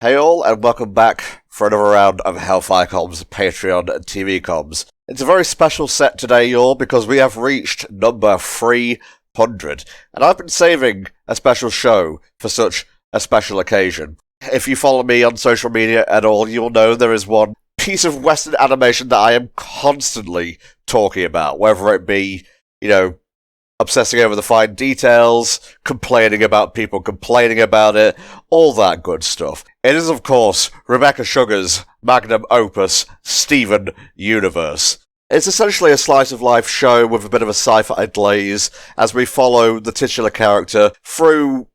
Hey all, and welcome back for another round of HellfireComms Patreon TV comms. It's a very special set today, y'all, because we have reached number 300, and I've been saving a special show for such a special occasion. If you follow me on social media at all, you'll know there is one piece of Western animation that I am constantly talking about, whether it be, obsessing over the fine details, complaining about people complaining about it, all that good stuff. It is, of course, Rebecca Sugar's magnum opus, Steven Universe. It's essentially a slice-of-life show with a bit of a sci-fi glaze, as we follow the titular character through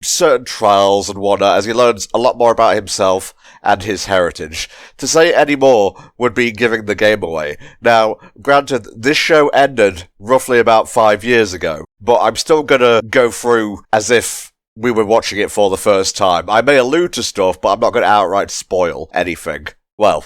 certain trials and whatnot, as he learns a lot more about himself and his heritage. To say any more would be giving the game away. Now, granted, this show ended roughly about 5 years ago, but I'm still gonna go through as if we were watching it for the first time. I may allude to stuff, but I'm not gonna outright spoil anything. Well,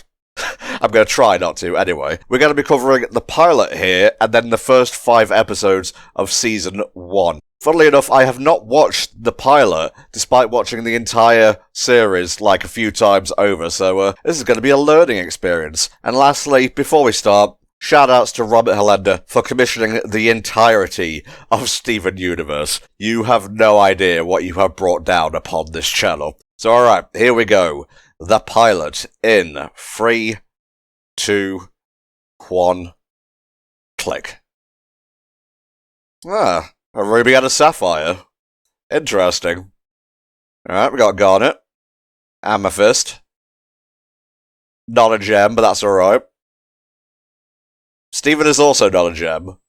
I'm going to try not to, anyway. We're going to be covering the pilot here, and then the first 5 episodes of Season 1. Funnily enough, I have not watched the pilot, despite watching the entire series like a few times over, so this is going to be a learning experience. And lastly, before we start, shoutouts to Robert Hollander for commissioning the entirety of Steven Universe. You have no idea what you have brought down upon this channel. So alright, here we go. The pilot in 3, 2, 1, click. Ah, a ruby and a sapphire. Interesting. Alright, we got garnet. Amethyst. Not a gem, but that's alright. Steven is also not a gem.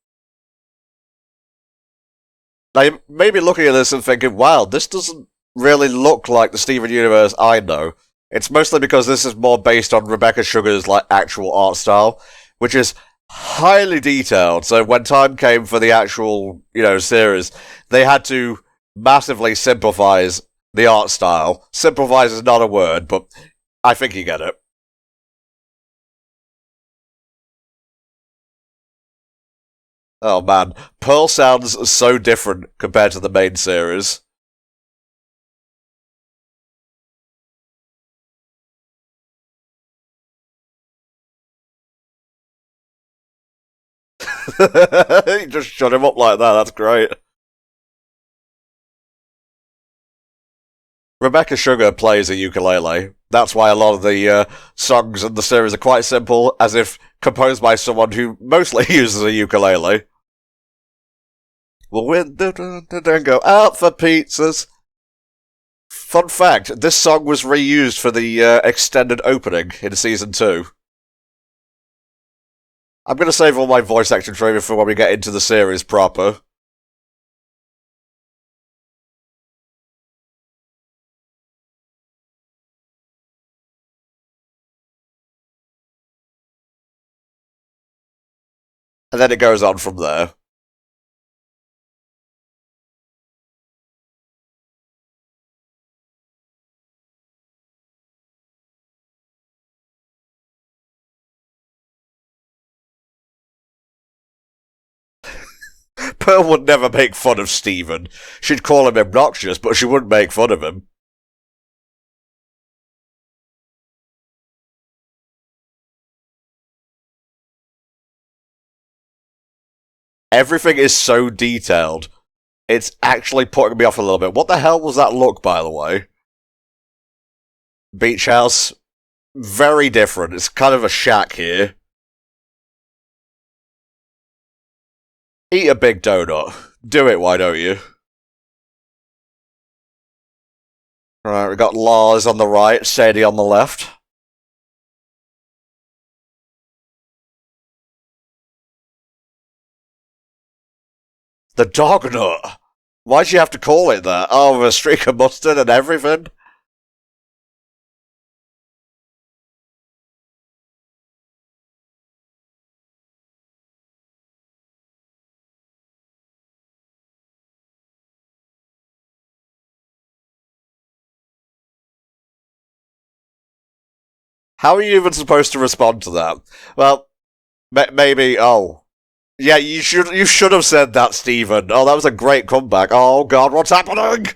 Now, you may be looking at this and thinking, wow, this doesn't really look like the Steven Universe I know. It's mostly because this is more based on Rebecca Sugar's actual art style, which is highly detailed. So when time came for the actual, series, they had to massively simplify the art style. Simplify is not a word, but I think you get it. Oh man, Pearl sounds so different compared to the main series. You just shut him up like that, that's great. Rebecca Sugar plays a ukulele. That's why a lot of the songs in the series are quite simple, as if composed by someone who mostly uses a ukulele. Well, then go out for pizzas. Fun fact, this song was reused for the extended opening in Season 2. I'm going to save all my voice acting training for when we get into the series proper. And then it goes on from there. Pearl would never make fun of Steven. She'd call him obnoxious, but she wouldn't make fun of him. Everything is so detailed. It's actually putting me off a little bit. What the hell was that look, by the way? Beach house. Very different. It's kind of a shack here. Eat a big donut. Do it, why don't you? Right, we got Lars on the right, Sadie on the left. The dog nut. Why'd you have to call it that? Oh, with a streak of mustard and everything? How are you even supposed to respond to that? Well, maybe, oh. Yeah, you should have said that, Steven. Oh, that was a great comeback. Oh god, what's happening?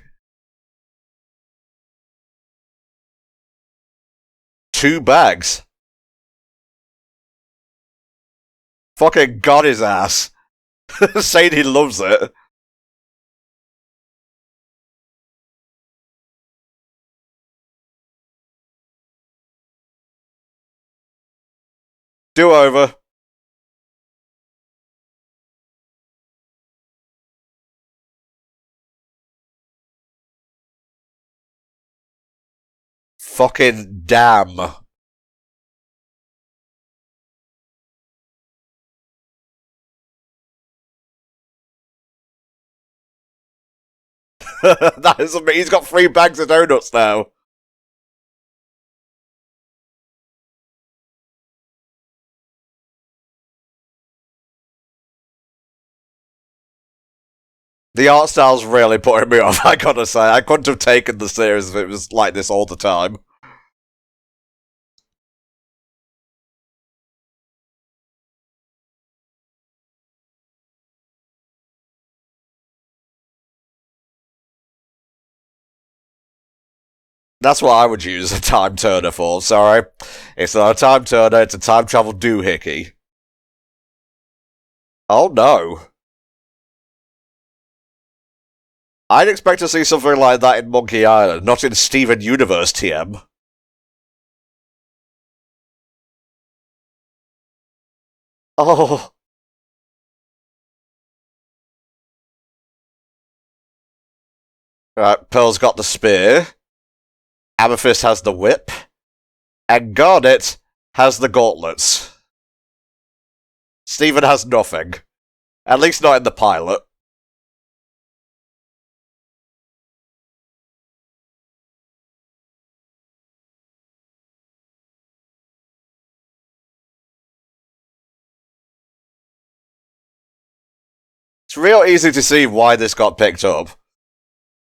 2 bags. Fucking got his ass. Saying he loves it. Do over. Fucking damn. That is amazing. He's got 3 bags of donuts now. The art style's really putting me off, I gotta say. I couldn't have taken the series if it was like this all the time. That's what I would use a time turner for, sorry. It's not a time turner, it's a time travel doohickey. Oh no. I'd expect to see something like that in Monkey Island, not in Steven Universe TM. Oh. Right, Pearl's got the spear. Amethyst has the whip. And Garnet has the gauntlets. Steven has nothing. At least not in the pilot. It's real easy to see why this got picked up.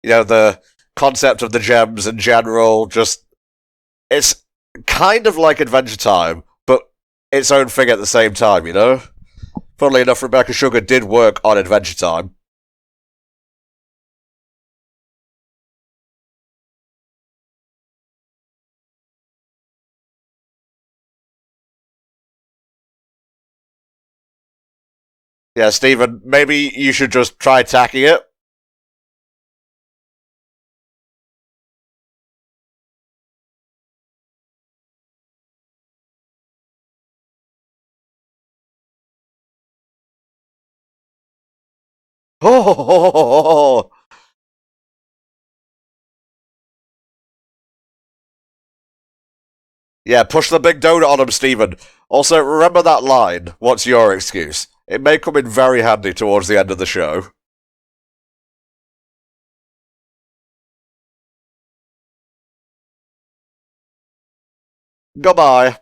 You know, the concept of the gems in general, just... It's kind of like Adventure Time, but its own thing at the same time, you know? Funnily enough, Rebecca Sugar did work on Adventure Time. Yeah, Steven, maybe you should just try tacking it. Oh! Yeah, push the big donut on him, Steven. Also, remember that line, what's your excuse? It may come in very handy towards the end of the show. Goodbye.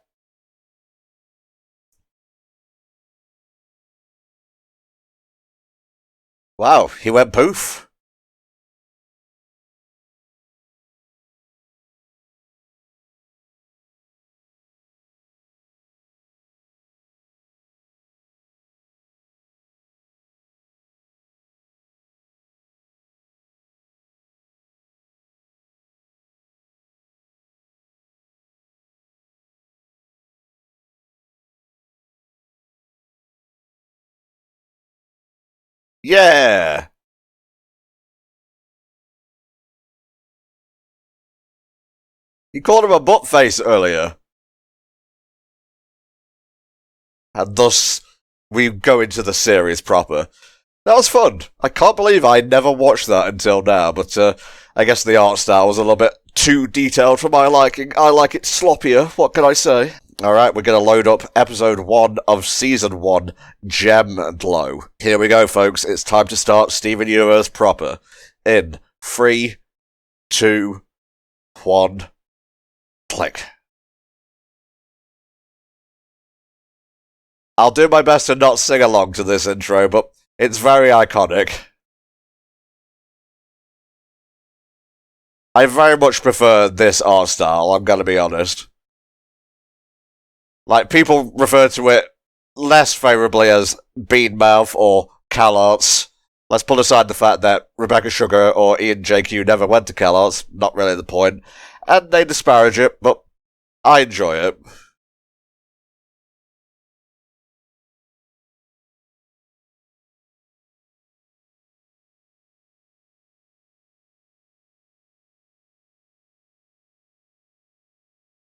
Wow, he went poof. Yeah! You called him a butt face earlier. And thus, we go into the series proper. That was fun. I can't believe I never watched that until now, but I guess the art style was a little bit too detailed for my liking. I like it sloppier, what can I say? Alright, we're going to load up episode 1 of season 1, Gem and Glow. Here we go, folks. It's time to start Steven Universe proper. In 3, 2, 1, click. I'll do my best to not sing along to this intro, but it's very iconic. I very much prefer this art style, I'm gonna be honest. Like, people refer to it less favourably as Beanmouth or CalArts. Let's put aside the fact that Rebecca Sugar or Ian JQ never went to CalArts, not really the point, and they disparage it, but I enjoy it.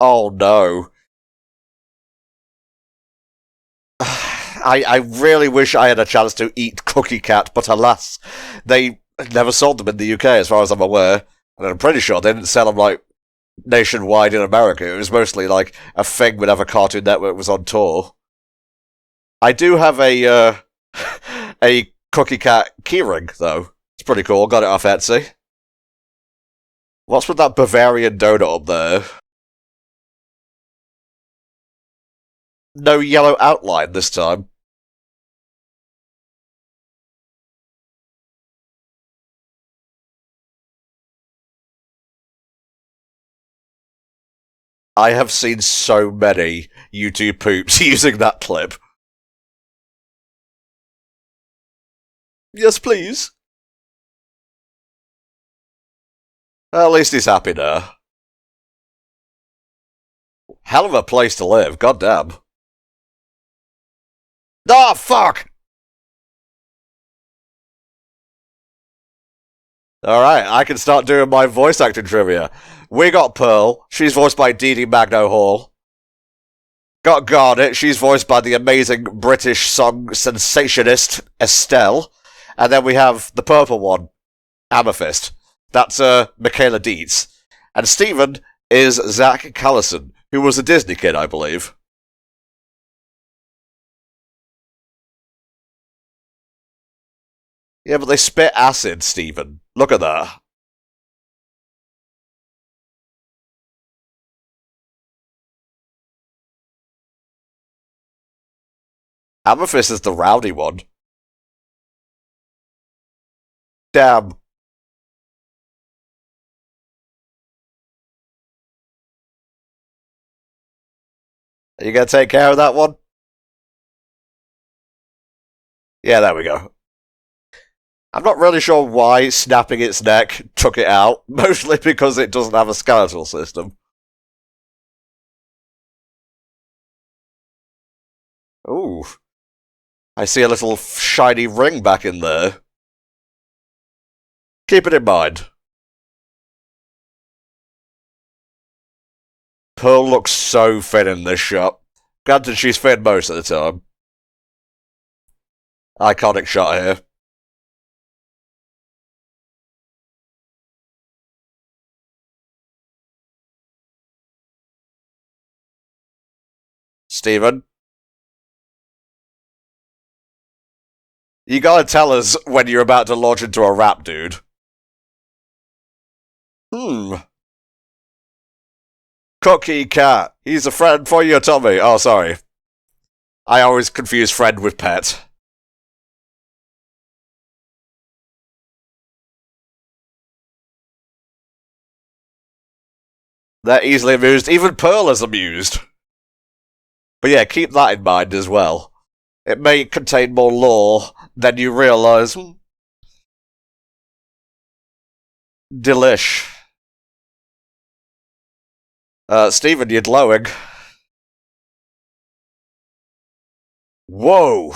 Oh no. I really wish I had a chance to eat Cookie Cat, but alas, they never sold them in the UK as far as I'm aware. And I'm pretty sure they didn't sell them, like, nationwide in America. It was mostly, like, a thing whenever Cartoon Network was on tour. I do have a Cookie Cat keyring, though. It's pretty cool. Got it off Etsy. What's with that Bavarian donut up there? No yellow outline this time. I have seen so many YouTube poops using that clip. Yes, please. At least he's happy now. Hell of a place to live, goddamn. Oh, fuck! Alright, I can start doing my voice acting trivia. We got Pearl, she's voiced by Dee Dee Magno Hall. Got Garnet, she's voiced by the amazing British song sensationist Estelle. And then we have the purple one, Amethyst. That's Michaela Dietz. And Steven is Zach Callison, who was a Disney kid, I believe. Yeah, but they spit acid, Steven. Look at that. Amethyst is the rowdy one. Damn. Are you gonna take care of that one? Yeah, there we go. I'm not really sure why snapping its neck took it out, mostly because it doesn't have a skeletal system. Ooh. I see a little shiny ring back in there. Keep it in mind. Pearl looks so thin in this shot. Granted, she's thin most of the time. Iconic shot here. Steven, you gotta tell us when you're about to launch into a rap, dude. Cookie Cat. He's a friend for your tummy. Oh, sorry. I always confuse friend with pet. They're easily amused. Even Pearl is amused. But yeah, keep that in mind as well. It may contain more lore than you realise. Delish. Stephen, you're glowing. Whoa!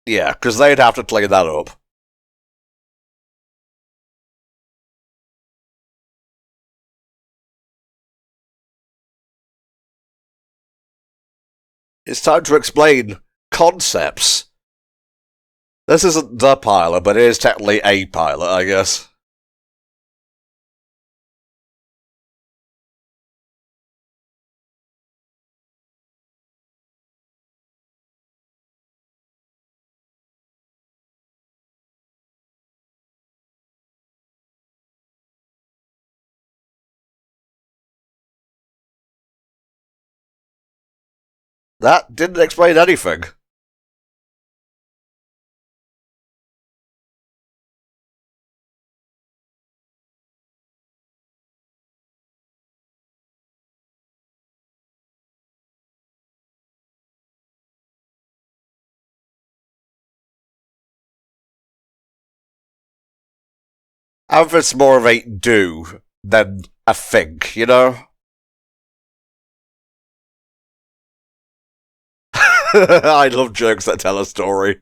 Yeah, because they'd have to clean that up. It's time to explain concepts. This isn't the pilot, but it is technically a pilot, I guess. That didn't explain anything. Amethyst more of a do than a think, you know? I love jokes that tell a story.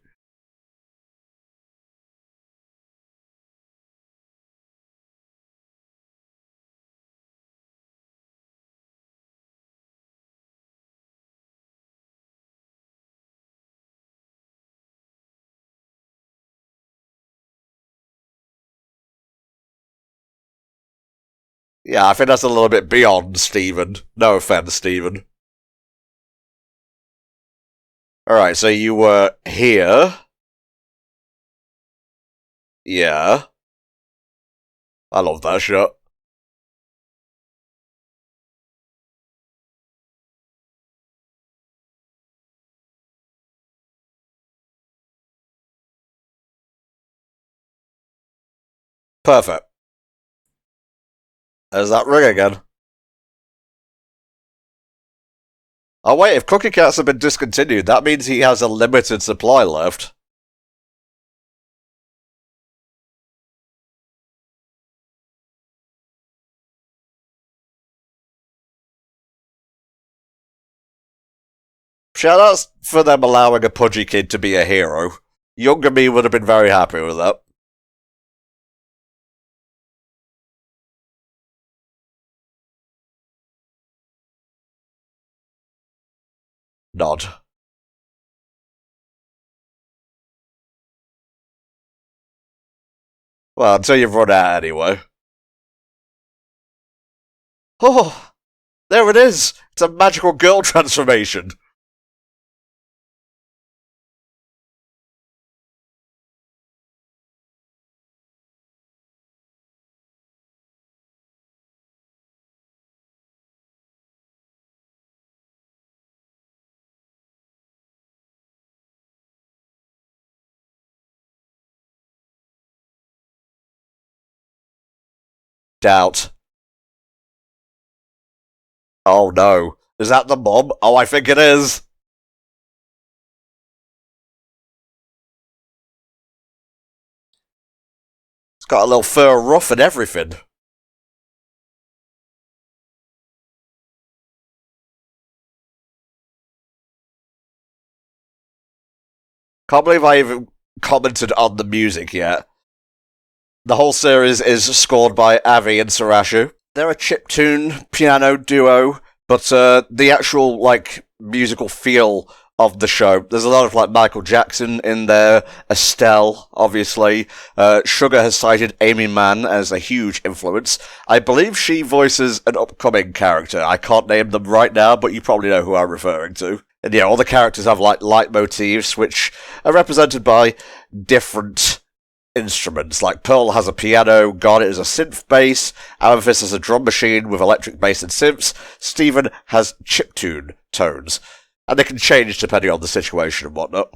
Yeah, I think that's a little bit beyond Stephen. No offense, Stephen. Alright, so you were here. Yeah. I love that shot. Perfect. There's that ring again. Oh wait, if Cookie Cats have been discontinued, that means he has a limited supply left. Shoutouts for them allowing a pudgy kid to be a hero. Younger me would have been very happy with that. Nod. Well, until you've run out anyway. Oh, there it is! It's a magical girl transformation. Doubt. Oh no. Is that the mom? Oh, I think it is. It's got a little fur ruff and everything. Can't believe I even commented on the music yet. The whole series is scored by Avi and Sarashu. They're a chiptune piano duo, but the actual musical feel of the show, there's a lot of Michael Jackson in there, Estelle, obviously. Sugar has cited Amy Mann as a huge influence. I believe she voices an upcoming character. I can't name them right now, but you probably know who I'm referring to. And yeah, all the characters have leitmotifs, which are represented by different instruments. Like Pearl has a piano, Garnet is a synth bass, Amethyst has a drum machine with electric bass and synths, Steven has chiptune tones. And they can change depending on the situation and whatnot.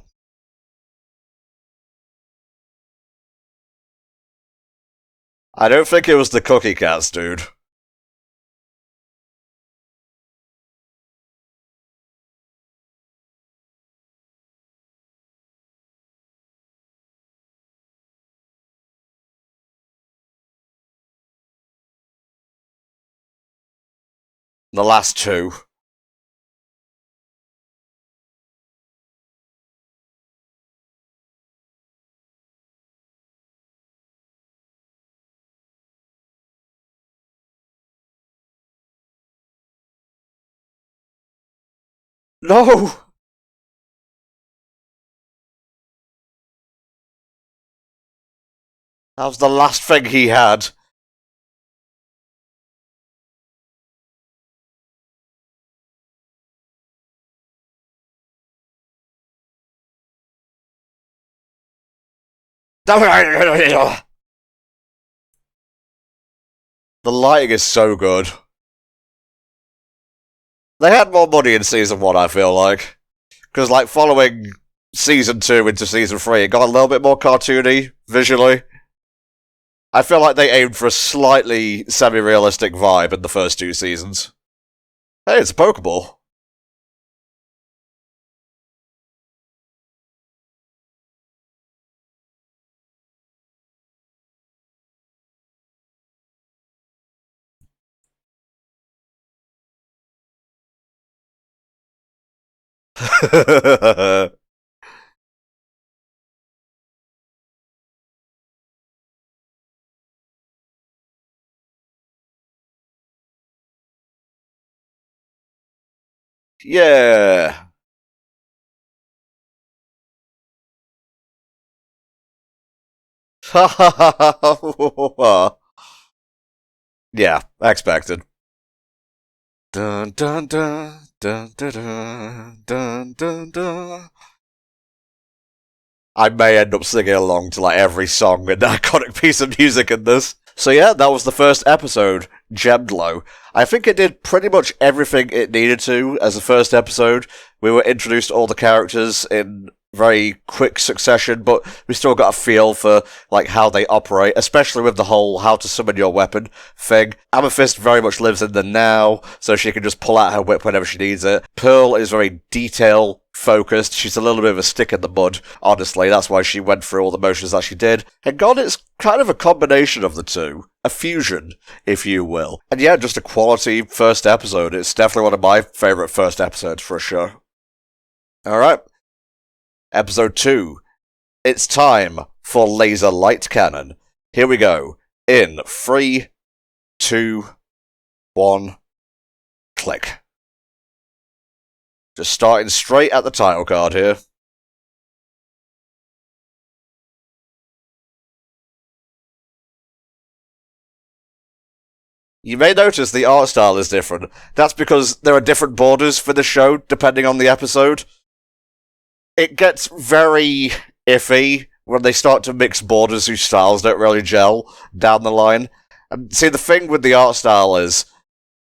I don't think it was the Cookie Cats, dude. The last two. No! That was the last thing he had. The lighting is so good. They had more money in season 1, I feel like. Because, following season 2 into season 3, it got a little bit more cartoony, visually. I feel like they aimed for a slightly semi-realistic vibe in the first 2 seasons. Hey, it's a Pokeball. Yeah. Yeah, expected. Dun dun dun dun dun dun dun dun dun. I may end up singing along to like every song and iconic piece of music in this. So yeah, that was the first episode, Gemlow. I think it did pretty much everything it needed to as a first episode. We were introduced to all the characters in very quick succession, but we still got a feel for like how they operate, especially with the whole how to summon your weapon thing. Amethyst very much lives in the now, so she can just pull out her whip whenever she needs it. Pearl is very detail focused. She's a little bit of a stick in the mud, honestly. That's why she went through all the motions that she did. And God, it's kind of a combination of the two. A fusion, if you will. And yeah, just a quality first episode. It's definitely one of my favourite first episodes for sure. Alright. Episode 2. It's time for Laser Light Cannon. Here we go. In 3, 2, 1, click. Just starting straight at the title card here. You may notice the art style is different. That's because there are different borders for the show, depending on the episode. It gets very iffy when they start to mix borders whose styles don't really gel down the line. And see, the thing with the art style is,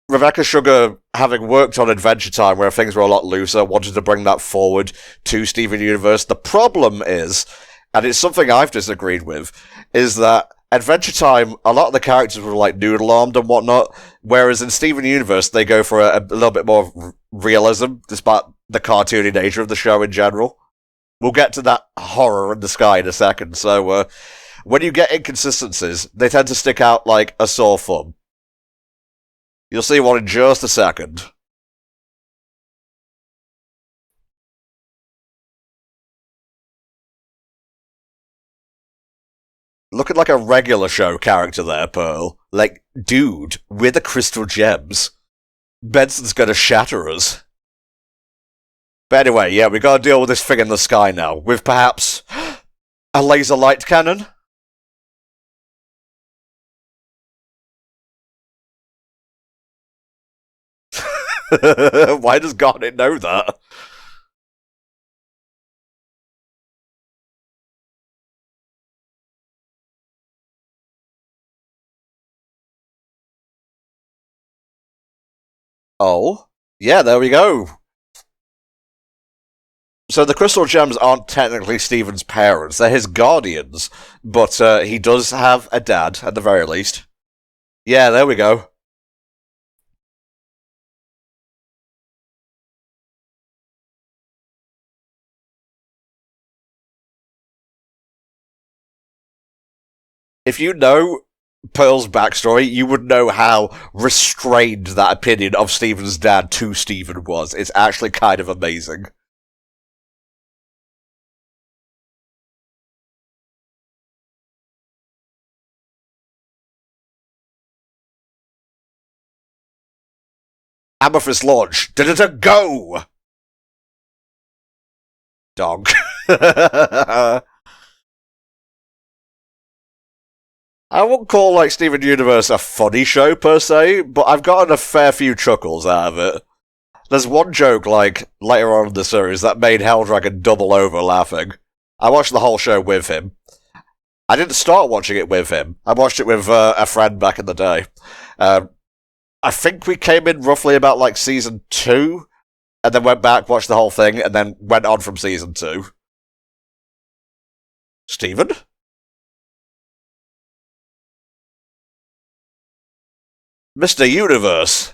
Rebecca Sugar, having worked on Adventure Time where things were a lot looser, wanted to bring that forward to Steven Universe. The problem is, and it's something I've disagreed with, is that Adventure Time, a lot of the characters were like noodle-armed and whatnot, whereas in Steven Universe they go for a little bit more realism, despite the cartoony nature of the show in general. We'll get to that horror in the sky in a second, so when you get inconsistencies, they tend to stick out like a sore thumb. You'll see one in just a second. Looking like a regular show character there, Pearl. Like, dude, we're the crystal gems. Benson's gonna shatter us. But anyway, yeah, we gotta deal with this thing in the sky now, with perhaps a laser light cannon? Why does Garnet know that? Oh, yeah, there we go. So the crystal gems aren't technically Steven's parents, they're his guardians, but he does have a dad, at the very least. Yeah, there we go. If you know Pearl's backstory, you would know how restrained that opinion of Steven's dad to Steven was. It's actually kind of amazing. Amethyst launch. Go! Dog. I wouldn't call like Steven Universe a funny show per se, but I've gotten a fair few chuckles out of it. There's one joke, like, later on in the series that made Helldragon double over laughing. I watched the whole show with him. I didn't start watching it with him. I watched it with a friend back in the day. I think we came in roughly about like season 2, and then went back, watched the whole thing, and then went on from season 2. Steven? Mr. Universe.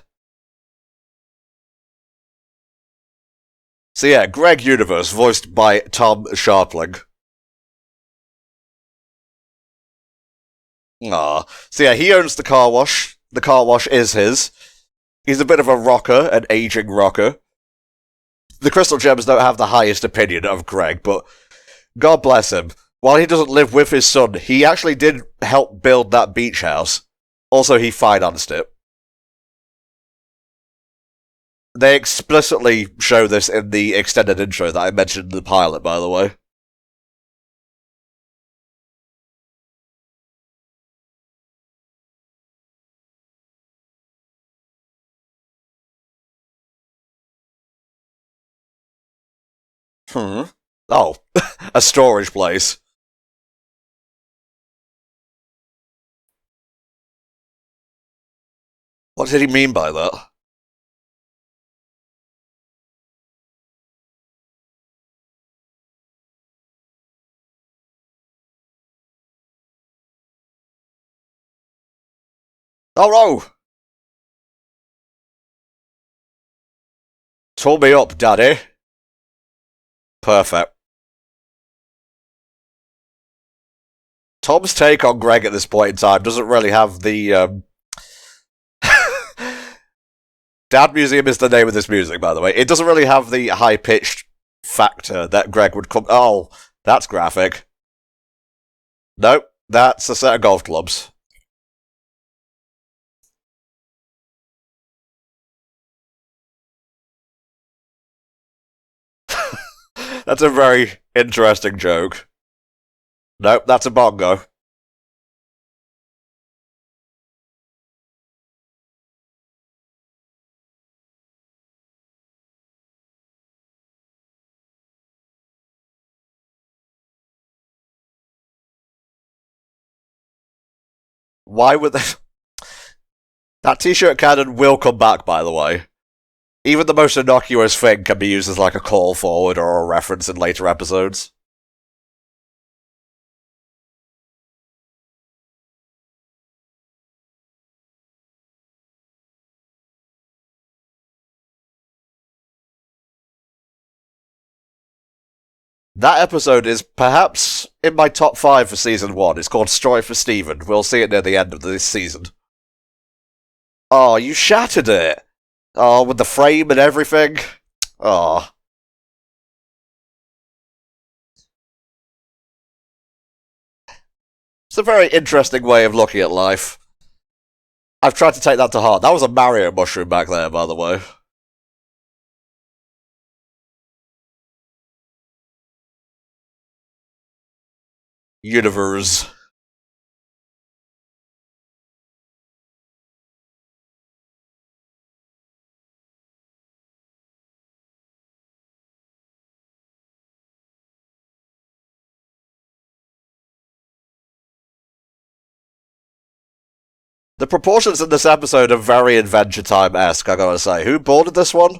So yeah, Greg Universe, voiced by Tom Sharpling. Ah, so yeah, he owns the car wash. The car wash is his. He's a bit of a rocker, an aging rocker. the Crystal Gems don't have the highest opinion of Greg, but God bless him. While he doesn't live with his son, he actually did help build that beach house. Also, he financed it. They explicitly show this in the extended intro that I mentioned in the pilot, by the way. Oh, a storage place. What did he mean by that? Oh no! Tool me up, Daddy. Perfect. Tom's take on Greg at this point in time doesn't really have the, Dad Museum is the name of this music, by the way. It doesn't really have the high-pitched factor that Greg would come... Oh, that's graphic. Nope, that's a set of golf clubs. That's a very interesting joke. Nope, that's a bongo. Why would they... That t-shirt cannon will come back, by the way. Even the most innocuous thing can be used as like a call forward or a reference in later episodes. That episode is perhaps in my top 5 for season 1. It's called Story for Stephen. We'll see it near the end of this season. Oh, you shattered it! Oh, with the frame and everything? Oh. It's a very interesting way of looking at life. I've tried to take that to heart. That was a Mario mushroom back there, by the way. Universe. The proportions in this episode are very Adventure Time-esque, I gotta say. Who boarded this one?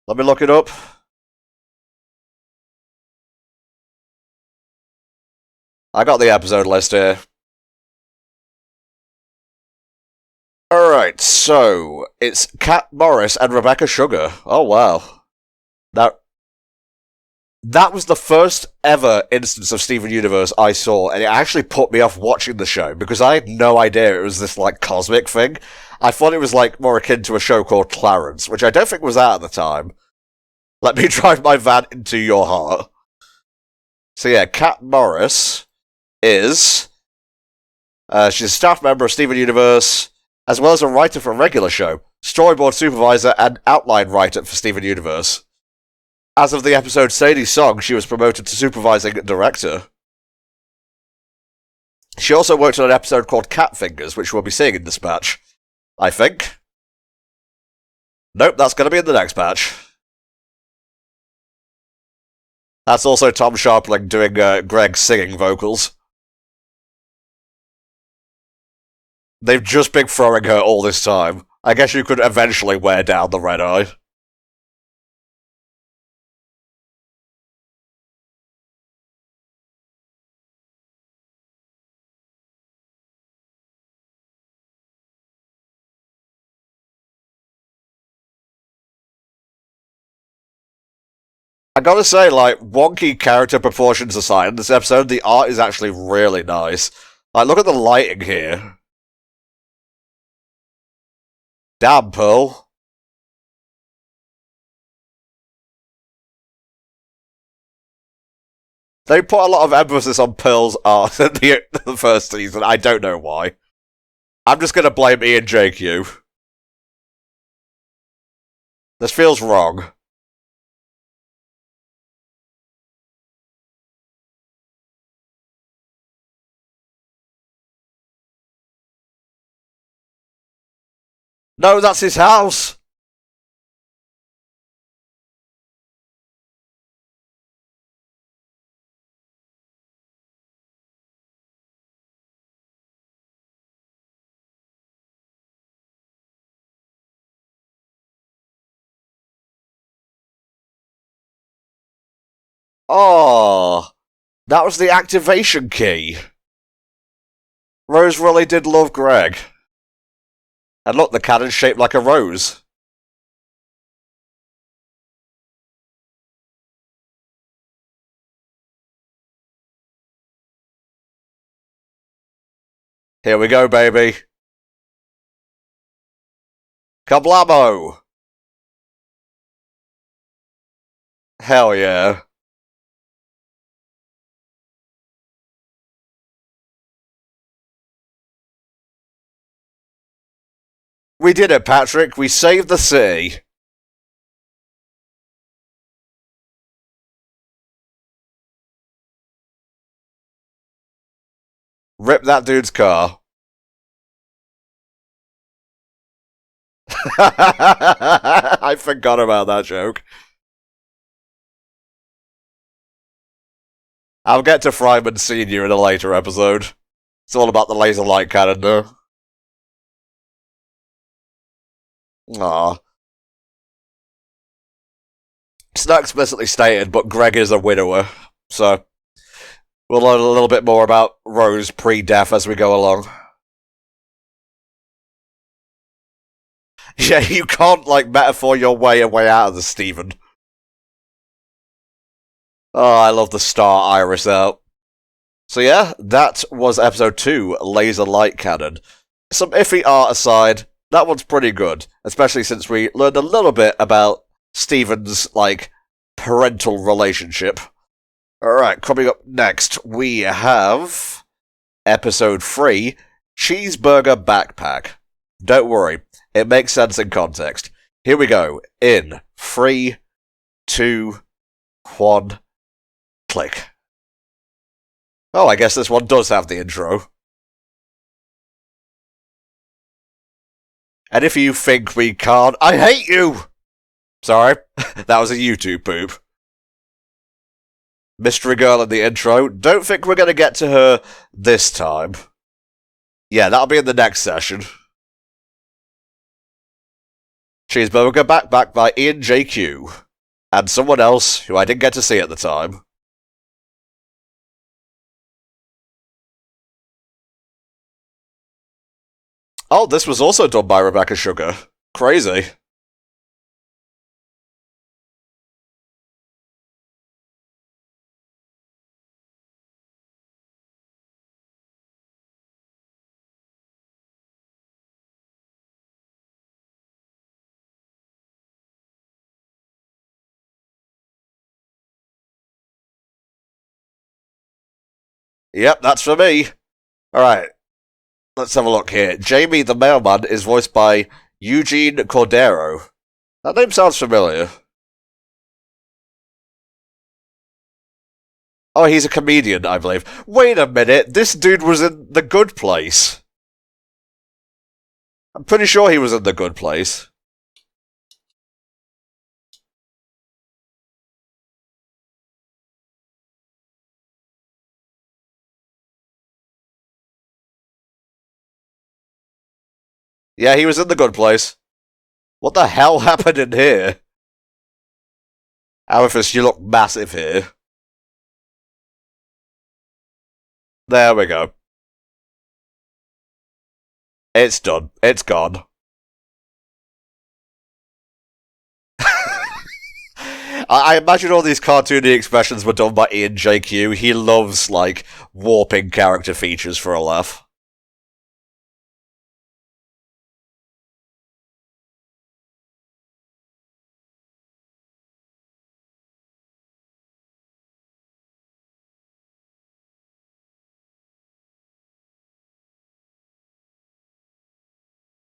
Let me look it up. I got the episode list here. Alright, so it's Kat Morris and Rebecca Sugar. Oh wow. Now, that was the first ever instance of Steven Universe I saw, and it actually put me off watching the show, because I had no idea it was this, like, cosmic thing. I thought it was, like, more akin to a show called Clarence, which I don't think was out at the time. Let me drive my van into your heart. So yeah, Kat Morris is... she's a staff member of Steven Universe, as well as a writer for a regular show, storyboard supervisor, and outline writer for Steven Universe. As of the episode Sadie's Song, she was promoted to supervising director. She also worked on an episode called Cat Fingers, which we'll be seeing in this batch. I think. Nope, that's going to be in the next batch. That's also Tom Sharpling doing Greg's singing vocals. They've just been throwing her all this time. I guess you could eventually wear down the red eye. I gotta say, like, wonky character proportions aside, in this episode, the art is actually really nice. Like, look at the lighting here. Damn, Pearl. They put a lot of emphasis on Pearl's art in the first season. I don't know why. I'm just going to blame Ian JQ. This feels wrong. No, that's his house. Oh, that was the activation key. Rose really did love Greg. And look, the cannon's shaped like a rose. Here we go, baby. Kablamo! Hell yeah. We did it, Patrick. We saved the city. Rip that dude's car. I forgot about that joke. I'll get to Fryman Sr. in a later episode. It's all about the laser light cannon now. Aww. It's not explicitly stated, but Greg is a widower, so we'll learn a little bit more about Rose pre-death as we go along. Yeah, you can't, metaphor your way out of this, Stephen. Oh, I love the star iris out. So yeah, that was episode 2, Laser Light Cannon. Some iffy art aside, that one's pretty good, especially since we learned a little bit about Stephen's, parental relationship. Alright, coming up next, we have episode 3, Cheeseburger Backpack. Don't worry, it makes sense in context. Here we go, in 3, 2, 1, click. Oh, I guess this one does have the intro. And if you think we can't, I hate you! Sorry, that was a YouTube poop. Mystery girl in the intro. Don't think we're going to get to her this time. Yeah, that'll be in the next session. Cheeseburger Backpack by Ian JQ. And someone else who I didn't get to see at the time. Oh, this was also done by Rebecca Sugar. Crazy. Yep, that's for me. Alright, let's have a look here. Jamie the Mailman is voiced by Eugene Cordero. That name sounds familiar. Oh, he's a comedian, I believe. Wait a minute, this dude was in The Good Place. I'm pretty sure he was in The Good Place. Yeah, he was in The Good Place. What the hell happened in here? Amethyst, you look massive here. There we go. It's done. It's gone. I imagine all these cartoony expressions were done by Ian JQ. He loves, warping character features for a laugh.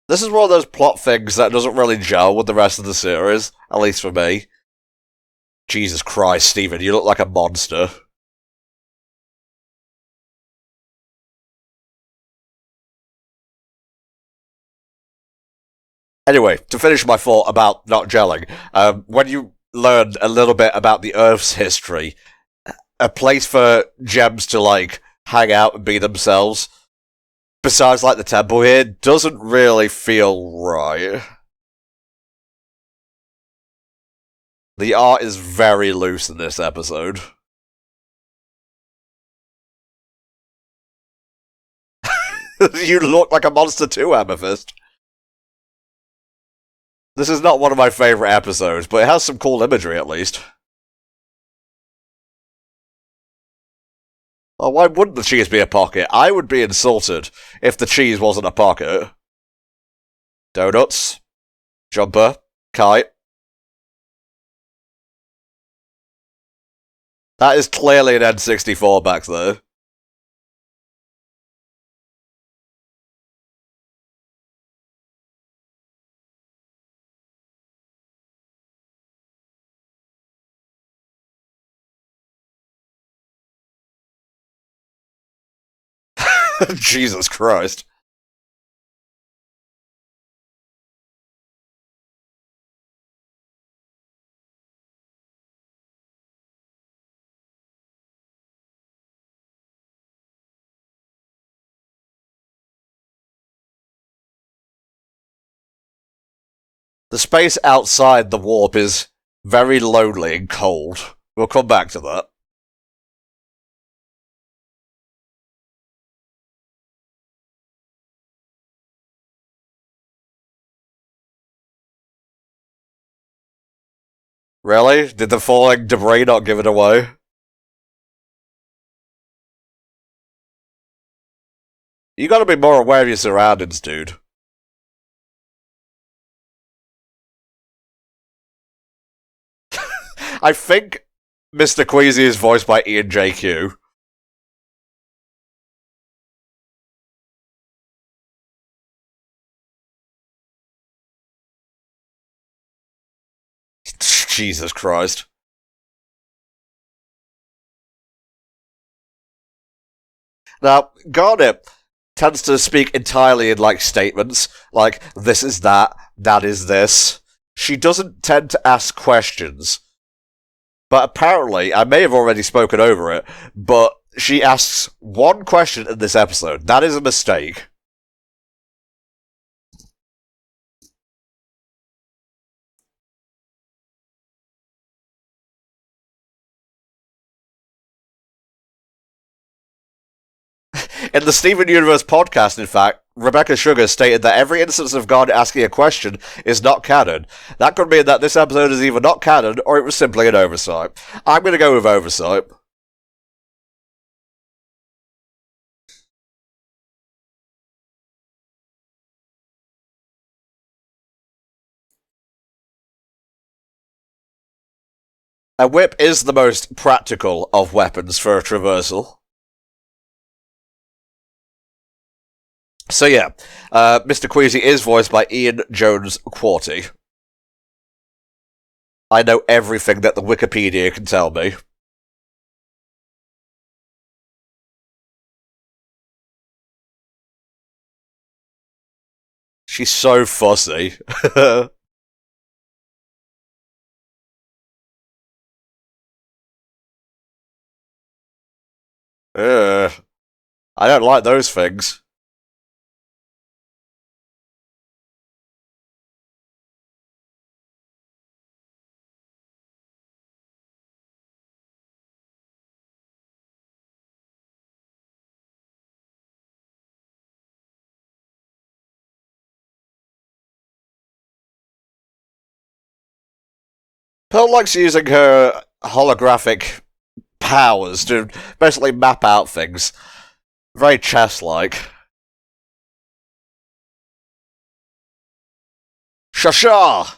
This is one of those plot things that doesn't really gel with the rest of the series, at least for me. Jesus Christ, Stephen, you look like a monster. Anyway, to finish my thought about not gelling, when you learn a little bit about the Earth's history, a place for gems to, like, hang out and be themselves, besides, like, the temple here, doesn't really feel right. The art is very loose in this episode. You look like a monster too, Amethyst. This is not one of my favourite episodes, but it has some cool imagery at least. Oh, why wouldn't the cheese be a pocket? I would be insulted if the cheese wasn't a pocket. Donuts. Jumper. Kite. That is clearly an N64 back there. Jesus Christ. The space outside the warp is very lonely and cold. We'll come back to that. Really? Did the falling debris not give it away? You gotta be more aware of your surroundings, dude. I think Mr. Queasy is voiced by Ian JQ. Jesus Christ. Now, Garnet tends to speak entirely in, like, statements, like, this is that is this. She doesn't tend to ask questions. But apparently, I may have already spoken over it, but she asks one question in this episode. That is a mistake. In the Steven Universe podcast, in fact, Rebecca Sugar stated that every instance of God asking a question is not canon. That could mean that this episode is either not canon or it was simply an oversight. I'm going to go with oversight. A whip is the most practical of weapons for a traversal. So yeah, Mr. Queasy is voiced by Ian Jones Quarty. I know everything that the Wikipedia can tell me. She's so fussy. I don't like those things. Pearl likes using her holographic powers to basically map out things. Very chess-like. Shasha!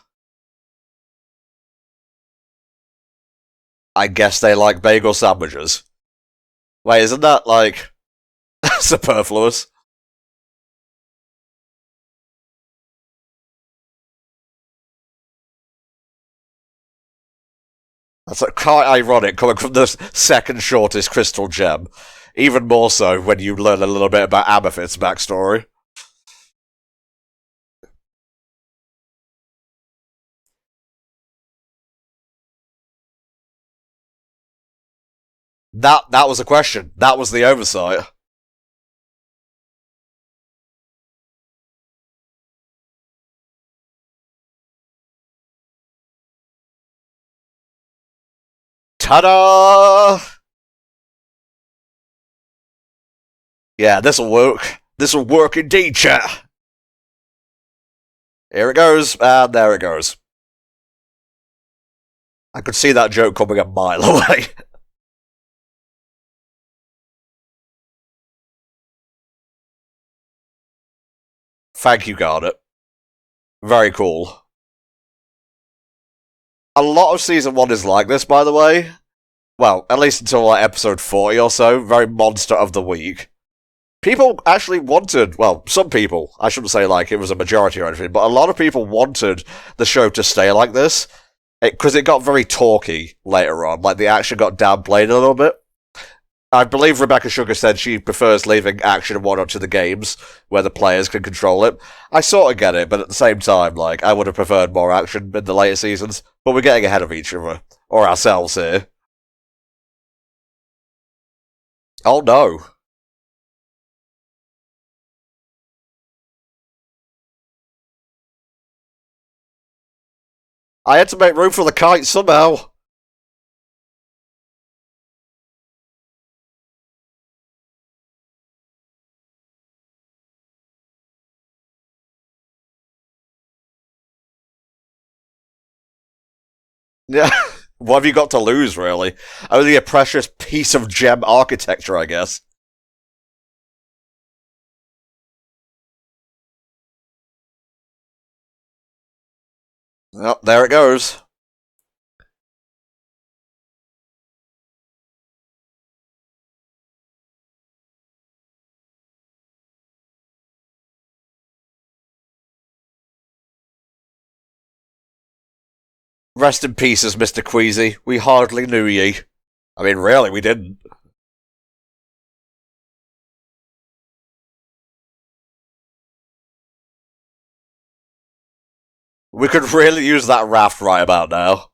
I guess they like bagel sandwiches. Wait, isn't that, like, superfluous? That's like quite ironic coming from the second shortest crystal gem. Even more so when you learn a little bit about Amethyst's backstory. That was a question. That was the oversight. Ta-da! Yeah, this'll work. This'll work indeed, chat. Here it goes, and there it goes. I could see that joke coming a mile away. Thank you, Garnet. Very cool. A lot of Season 1 is like this, by the way. Well, at least until like episode 40 or so. Very Monster of the Week. People actually wanted, well, some people, I shouldn't say like it was a majority or anything, but a lot of people wanted the show to stay like this. Because it got very talky later on. Like, the action got downplayed a little bit. I believe Rebecca Sugar said she prefers leaving action and whatnot to the games, where the players can control it. I sort of get it, but at the same time, like, I would have preferred more action in the later seasons. But we're getting ahead of each other. Or ourselves here. Oh no. I had to make room for the kite somehow. Yeah. What have you got to lose, really? Only a precious piece of gem architecture, I guess. Oh, there it goes. Rest in pieces, Mr. Queasy. We hardly knew ye. I mean, really, we didn't. We could really use that raft right about now.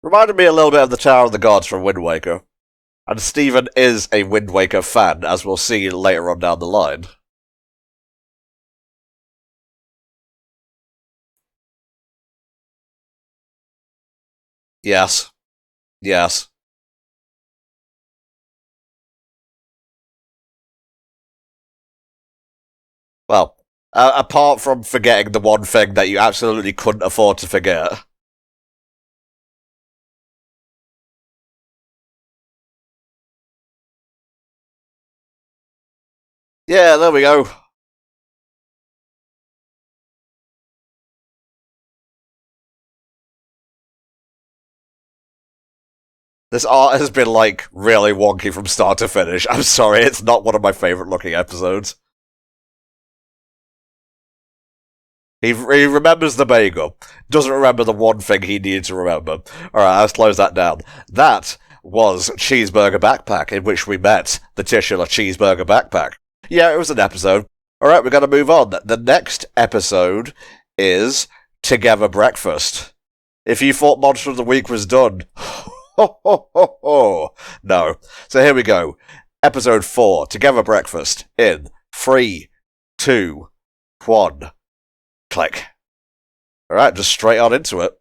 Reminded me a little bit of the Tower of the Gods from Wind Waker. And Stephen is a Wind Waker fan, as we'll see later on down the line. Yes. Yes. Well, apart from forgetting the one thing that you absolutely couldn't afford to forget. Yeah, there we go. This art has been, like, really wonky from start to finish. I'm sorry, it's not one of my favourite looking episodes. He remembers the bagel. Doesn't remember the one thing he needed to remember. Alright, let's close that down. That was Cheeseburger Backpack, in which we met the titular Cheeseburger Backpack. Yeah, it was an episode. Alright, we're going to move on. The next episode is Together Breakfast. If you thought Monster of the Week was done, ho ho ho ho. No. So here we go. Episode 4, Together Breakfast, in 3, 2, 1. Click. Alright, just straight on into it.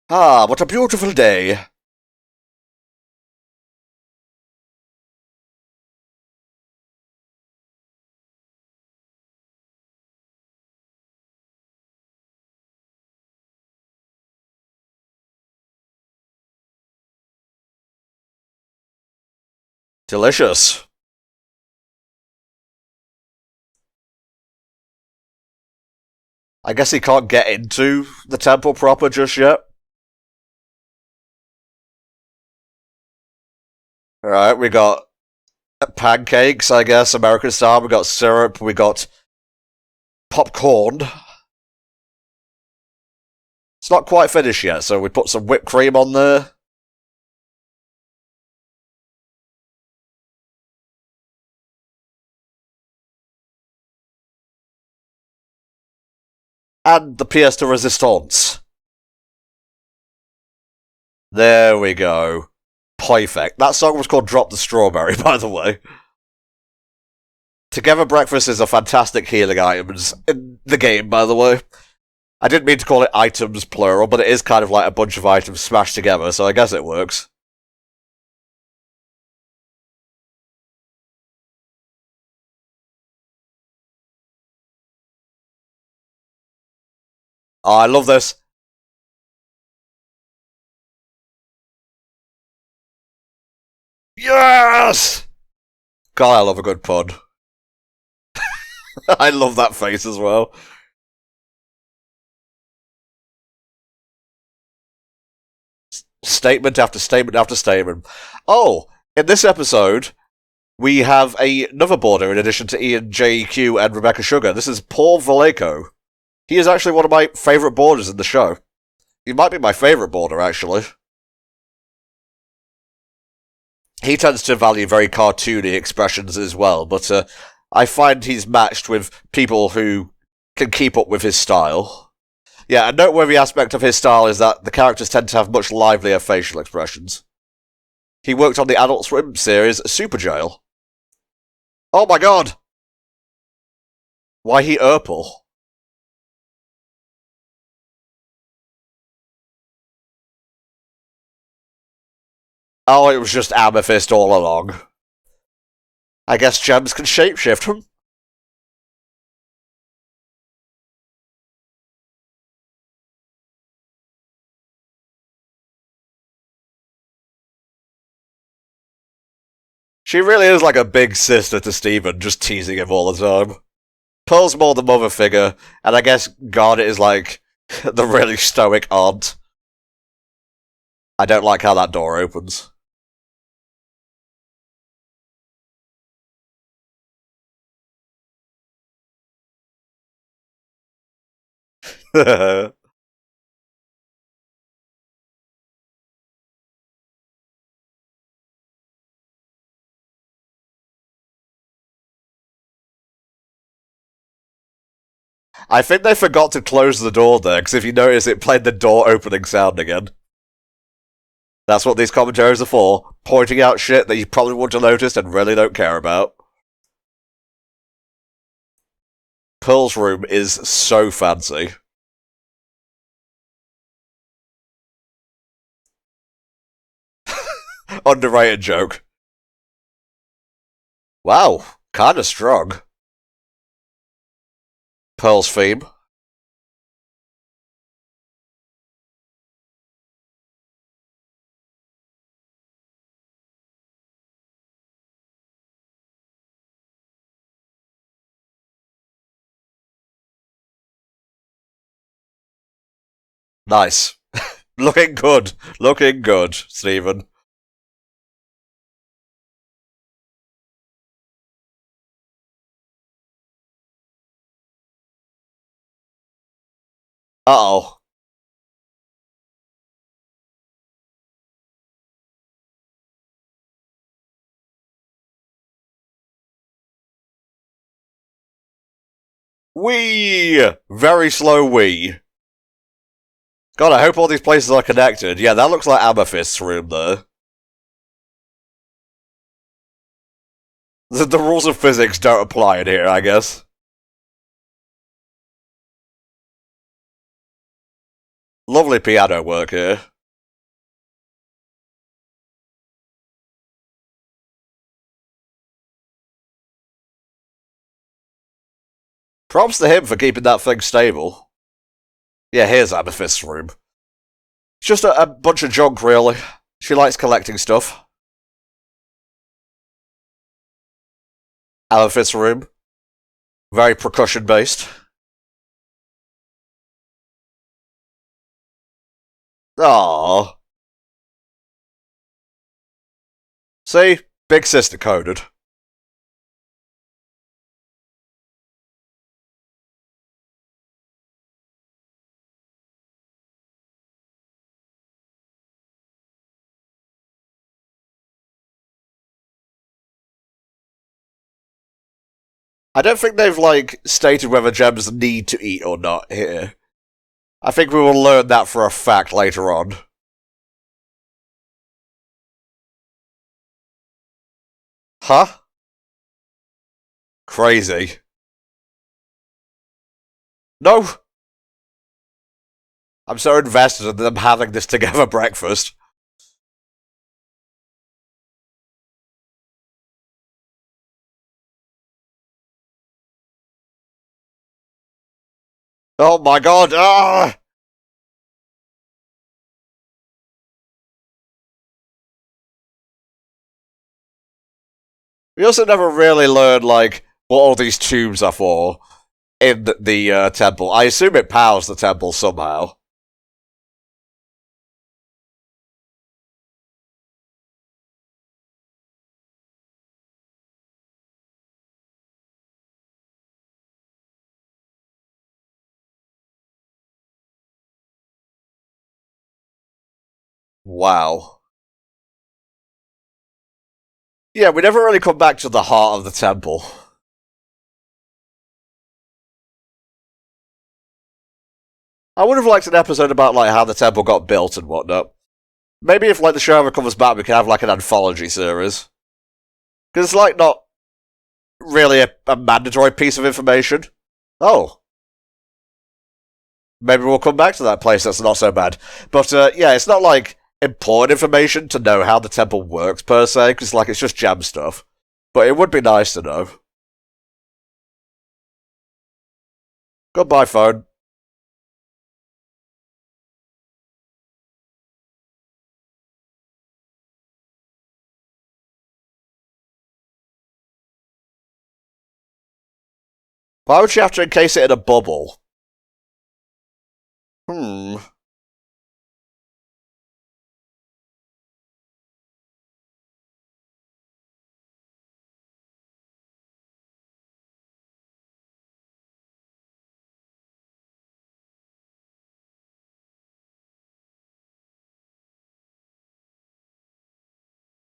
Ah, what a beautiful day. Delicious. I guess he can't get into the temple proper just yet. Alright, we got pancakes, I guess, American style. We got syrup, we got popcorn. It's not quite finished yet, so we put some whipped cream on there. And the pièce de résistance. There we go. Perfect. That song was called Drop the Strawberry, by the way. Together Breakfast is a fantastic healing items in the game, by the way. I didn't mean to call it items plural, but it is kind of like a bunch of items smashed together, so I guess it works. Oh, I love this. Yes! God, I love a good pun. I love that face as well. Statement after statement after statement. Oh, in this episode, we have another boarder in addition to Ian, JQ, and Rebecca Sugar. This is Paul Vallejo. He is actually one of my favourite boarders in the show. He might be my favourite boarder, actually. He tends to value very cartoony expressions as well, but I find he's matched with people who can keep up with his style. Yeah, a noteworthy aspect of his style is that the characters tend to have much livelier facial expressions. He worked on the Adult Swim series Super Jail. Oh my god! Why he Urple? Oh, it was just Amethyst all along. I guess gems can shapeshift him. She really is like a big sister to Steven, just teasing him all the time. Pearl's more the mother figure, and I guess Garnet is like the really stoic aunt. I don't like how that door opens. I think they forgot to close the door there, because if you notice, it played the door opening sound again. That's what these commentaries are for, pointing out shit that you probably wouldn't have noticed and really don't care about. Pearl's room is so fancy. Underrated joke. Wow, kinda strong. Pearl's theme. Nice. Looking good. Looking good, Stephen. Uh-oh. Wee! Very slow wee. God, I hope all these places are connected. Yeah, that looks like Amethyst's room, though. The rules of physics don't apply in here, I guess. Lovely piano work here. Props to him for keeping that thing stable. Yeah, here's Amethyst's room. It's just a bunch of junk, really. She likes collecting stuff. Amethyst's room. Very percussion-based. Aww. See? Big sister coded. I don't think they've, like, stated whether gems need to eat or not here. I think we will learn that for a fact later on. Huh? Crazy. No! I'm so invested in them having this together breakfast. Oh my god! Ah! We also never really learn, like, what all these tubes are for in the temple. I assume it powers the temple somehow. Wow. Yeah, we never really come back to the heart of the temple. I would have liked an episode about, like, how the temple got built and whatnot. Maybe if, like, the show ever comes back, we can have, like, an anthology series. Because it's, like, not really a mandatory piece of information. Oh. Maybe we'll come back to that place that's not so bad. But, yeah, it's not, like, important information to know how the temple works, per se, because, like, it's just jam stuff. But it would be nice to know. Goodbye, phone. Why would you have to encase it in a bubble? Hmm.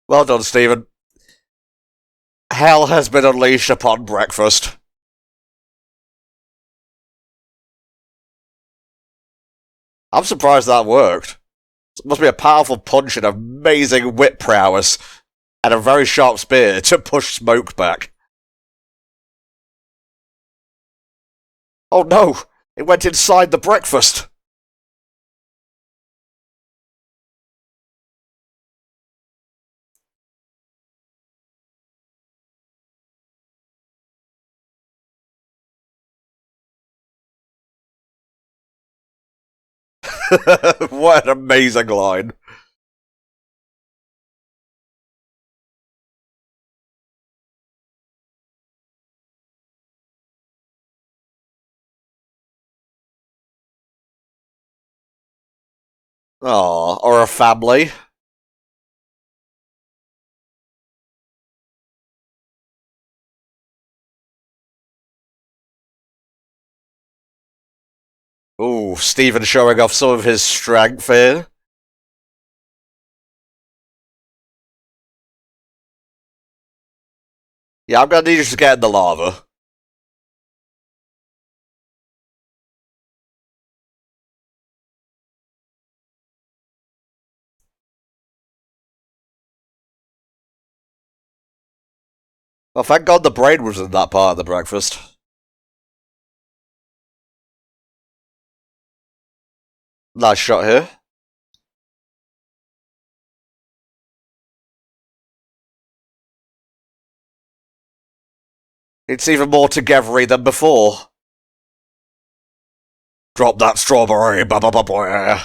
Well done, Stephen. Hell has been unleashed upon breakfast. I'm surprised that worked. It must be a powerful punch and amazing whip prowess, and a very sharp spear to push smoke back. Oh no! It went inside the breakfast! What an amazing line. Aw, or a family. Ooh, Stephen showing off some of his strength here. Yeah, I'm gonna need you to get in the lava. Well, thank God the brain was in that part of the breakfast. Nice shot here. It's even more togethery than before. Drop that strawberry, ba ba ba boy.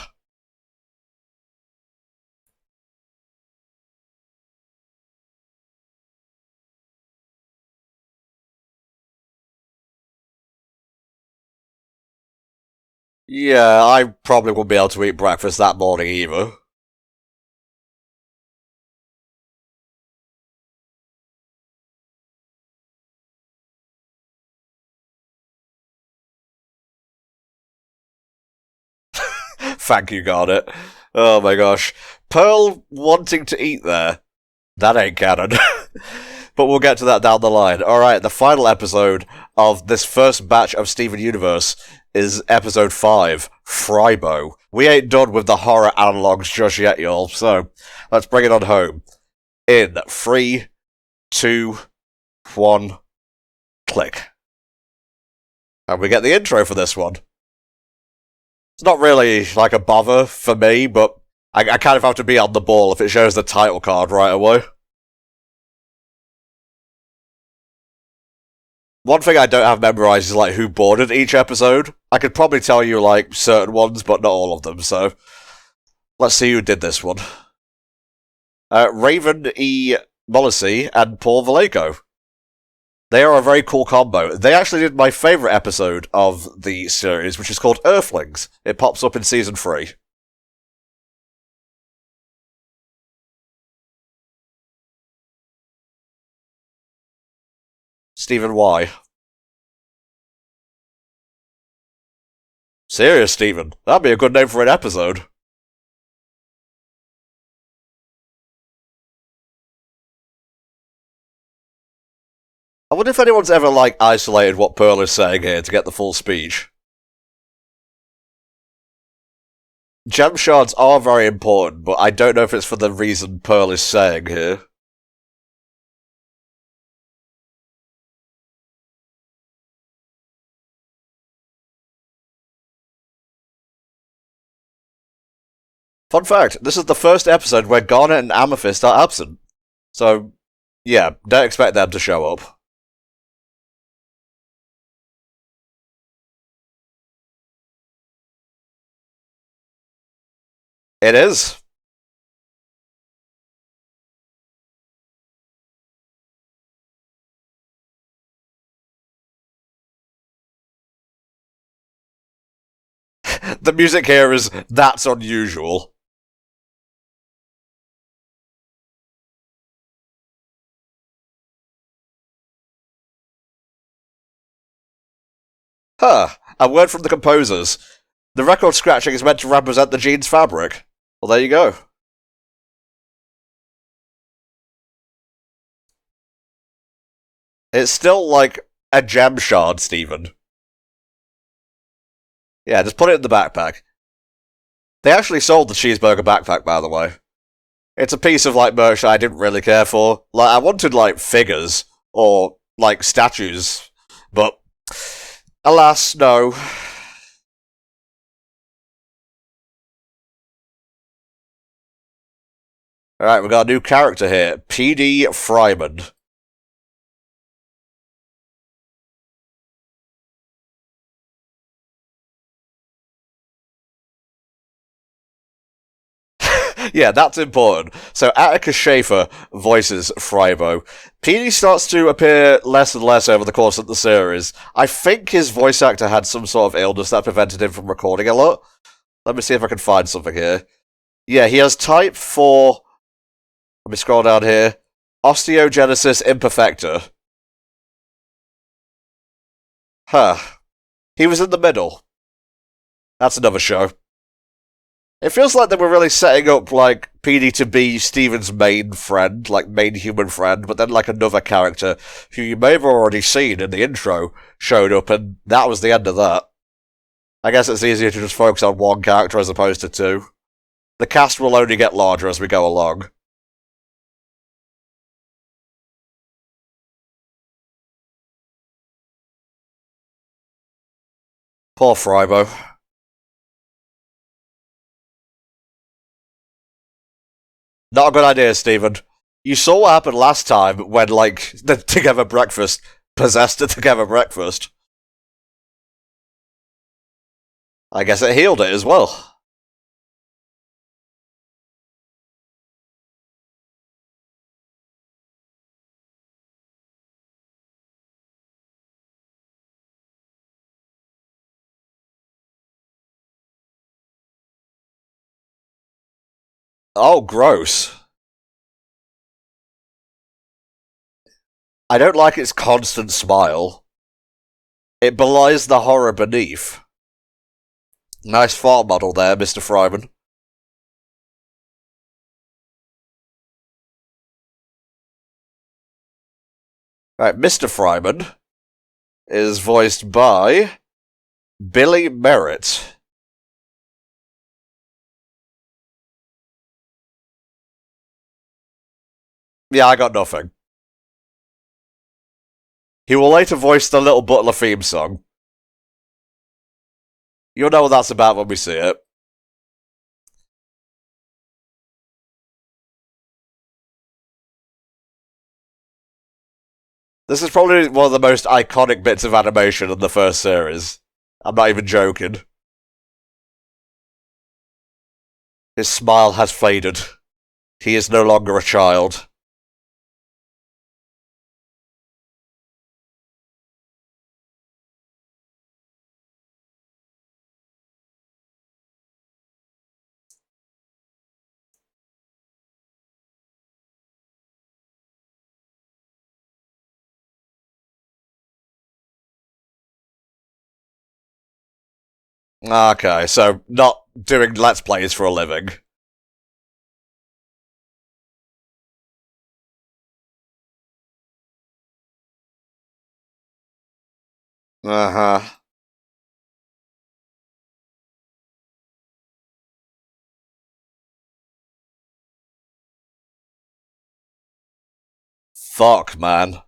Yeah, I probably won't be able to eat breakfast that morning either. Thank you, Garnet. Oh my gosh. Pearl wanting to eat there. That ain't canon. but we'll get to that down the line. Alright, the final episode of this first batch of Steven Universe is episode 5, Frybo. We ain't done with the horror analogs just yet, y'all, so let's bring it on home. In 3, 2, 1, click. And we get the intro for this one. It's not really like a bother for me, but I kind of have to be on the ball if it shows the title card right away. One thing I don't have memorized is like who boarded each episode. I could probably tell you like certain ones, but not all of them, so let's see who did this one. Raven E. Mullesy and Paul Vallejo. They are a very cool combo. They actually did my favourite episode of the series, which is called Earthlings. It pops up in Season 3. Stephen Y. Serious Stephen. That'd be a good name for an episode. I wonder if anyone's ever, like, isolated what Pearl is saying here to get the full speech. Gem shards are very important, but I don't know if it's for the reason Pearl is saying here. Fun fact, this is the first episode where Garnet and Amethyst are absent. So, yeah, don't expect them to show up. It is. The music here is that's unusual. Huh, a word from the composers. The record scratching is meant to represent the jean's fabric. Well, there you go. It's still like a gem shard, Stephen. Yeah, just put it in the backpack. They actually sold the cheeseburger backpack, by the way. It's a piece of, like, merch that I didn't really care for. Like, I wanted, like, figures, or, like, statues, but alas, no. Alright, we've got a new character here, P.D. Fryman. Yeah, that's important. So Atticus Schaefer voices Frybo. P.D. starts to appear less and less over the course of the series. I think his voice actor had some sort of illness that prevented him from recording a lot. Let me see if I can find something here. Yeah, he has type 4... Let me scroll down here. Osteogenesis imperfecta. Huh. He was in the middle. That's another show. It feels like they were really setting up, like, PD to be Steven's main friend, like, main human friend, but then, like, another character, who you may have already seen in the intro, showed up, and that was the end of that. I guess it's easier to just focus on one character as opposed to two. The cast will only get larger as we go along. Poor Frybo. Not a good idea, Stephen. You saw what happened last time when, like, the Together Breakfast possessed the Together Breakfast. I guess it healed it as well. Oh, gross. I don't like its constant smile. It belies the horror beneath. Nice farm model there, Mr. Fryman. Right, Mr. Fryman is voiced by Billy Merritt. Yeah, I got nothing. He will later voice the Little Butler theme song. You'll know what that's about when we see it. This is probably one of the most iconic bits of animation in the first series. I'm not even joking. His smile has faded. He is no longer a child. Okay, so not doing Let's Plays for a living. Uh-huh. Fuck, man.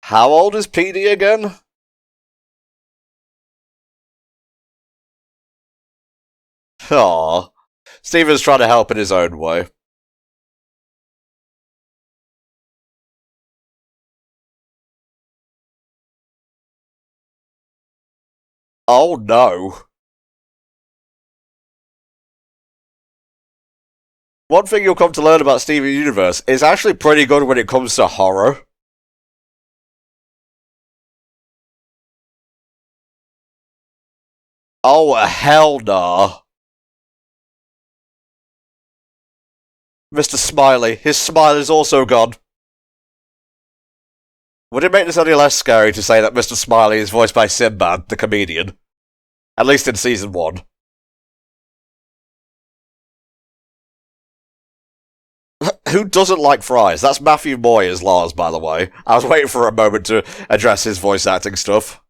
How old is PD again? Aw. Steven's trying to help in his own way. Oh no. One thing you'll come to learn about Steven Universe is actually pretty good when it comes to horror. Oh, hell nah. Mr. Smiley. His smile is also gone. Would it make this any less scary to say that Mr. Smiley is voiced by Sinbad, the comedian? At least in season 1. Who doesn't like fries? That's Matthew Moy as Lars, by the way. I was waiting for a moment to address his voice acting stuff.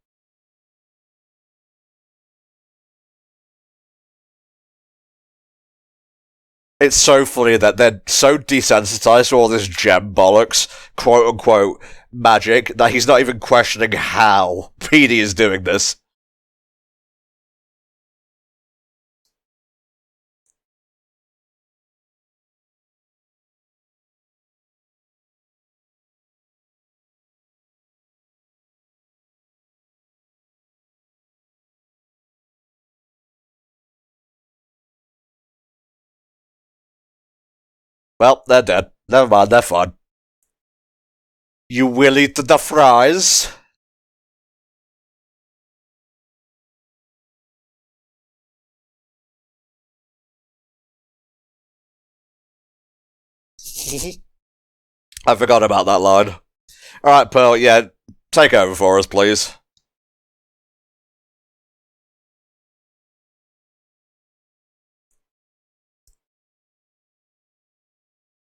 It's so funny that they're so desensitized to all this gem bollocks, quote unquote, magic, that he's not even questioning how Petey is doing this. Well, they're dead. Never mind, they're fine. You will eat the fries? I forgot about that line. Alright, Pearl, yeah, take over for us, please.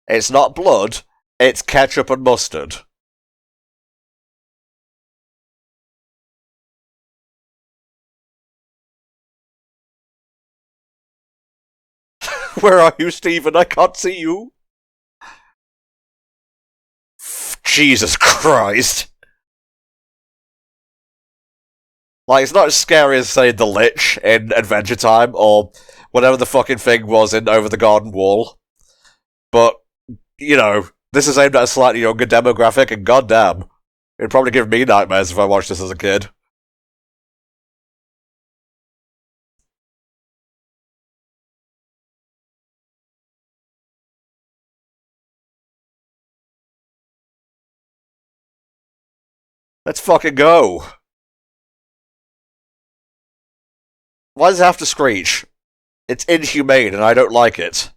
It's not blood, it's ketchup and mustard. Where are you, Stephen? I can't see you. Jesus Christ. Like, it's not as scary as, say, the Lich in Adventure Time, or whatever the fucking thing was in Over the Garden Wall. But, you know, this is aimed at a slightly younger demographic, and goddamn, it'd probably give me nightmares if I watched this as a kid. Let's fucking go. Why does it have to screech? It's inhumane, and I don't like it.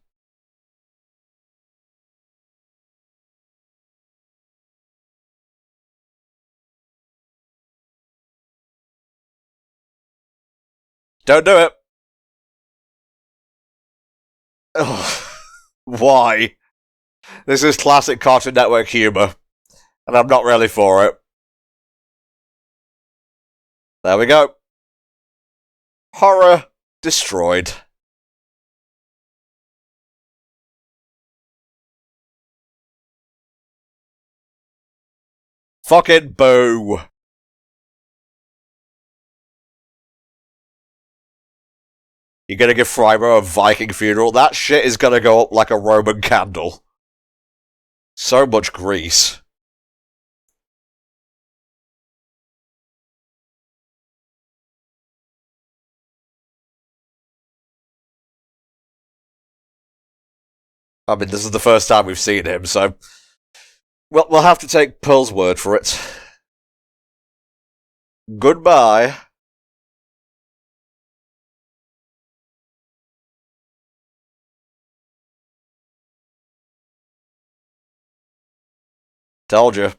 Don't do it. Ugh. Why? This is classic Cartoon Network humour, and I'm not really for it. There we go. Horror destroyed. Fucking boo. You're gonna give Frymo a Viking funeral? That shit is gonna go up like a Roman candle. So much grease. I mean, this is the first time we've seen him, so... Well, we'll have to take Pearl's word for it. Goodbye. Told you.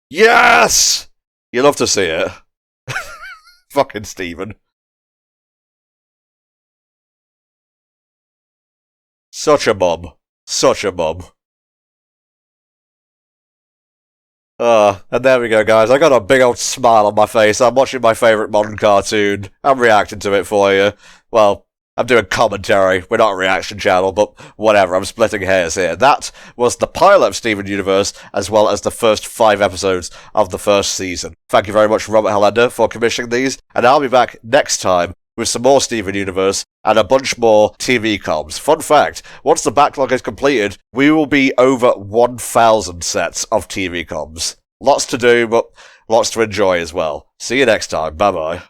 Yes! You love to see it. Fucking Steven. Such a mum. Such a mum. And there we go, guys. I got a big old smile on my face. I'm watching my favourite modern cartoon. I'm reacting to it for you. Well, I'm doing commentary. We're not a reaction channel, but whatever. I'm splitting hairs here. That was the pilot of Steven Universe, as well as the first 5 episodes of the first season. Thank you very much, Robert Hollander, for commissioning these, and I'll be back next time with some more Steven Universe and a bunch more TV comms. Fun fact, once the backlog is completed, we will be over 1,000 sets of TV comms. Lots to do, but lots to enjoy as well. See you next time. Bye-bye.